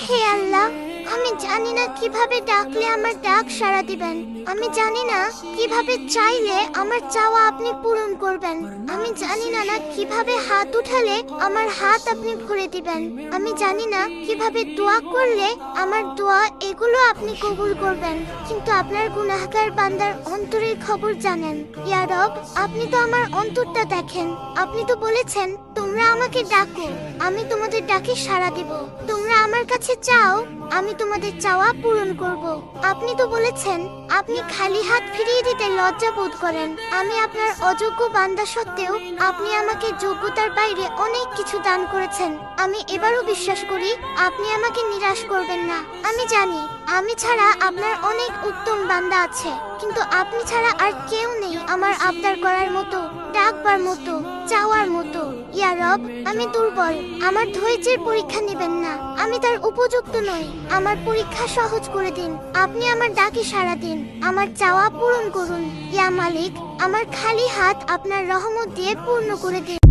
হে আল্লাহ, আমি জানি না কিভাবে ডাকলে আমার ডাক সাড়া দিবেন। আমি জানি না কিভাবে চাইলে আমার চাওয়া আপনি পূরণ করবেন। আমি জানি না কিভাবে হাত উঠালে আমার হাত আপনি ভরে দিবেন। আমি জানি না কিভাবে দোয়া করলে আমার দোয়া এগুলো আপনি কবুল করবেন। কিন্তু আপনার গুনাহগার বান্দার অন্তরের খবর জানেন। ইয়া রব, আপনি তো আমার অন্তরটা দেখেন। আপনি তো বলেছেন তোমরা আমাকে ডাকো, আমি তোমাদের ডাকে সাড়া দিব। তোমরা আমার কাছে চাও, আমি তোমাদের চাওয়া পূরণ করব। আপনি তো বলেছেন আপনি খালি হাত ফিরিয়ে দিতে লজ্জা বোধ করেন। আমি আপনার অযোগ্য বান্দা সত্ত্বেও আপনি আমাকে যোগ্যতার বাইরে অনেক কিছু দান করেছেন। আমি এবারও বিশ্বাস করি আপনি আমাকে নিরাশ করবেন না। আমি জানি আমি ছাড়া আপনার অনেক উত্তম বান্দা আছে, কিন্তু আপনি ছাড়া আর কেউ নেই আমার আবদার করার মতো, ডাকবার মতো, চাওয়ার মতো। ইয়া রব, আমি দুর্বল, আমার ধৈর্যের পরীক্ষা নেবেন না। আমি তার উপযুক্ত নই, আমার পরীক্ষা সহজ করে দিন। আপনি আমার ডাকে সাড়া দিন, আমার চাওয়া পূরণ করুন। ইয়া মালিক, আমার খালি হাত আপনার রহমত দিয়ে পূর্ণ করে দিন।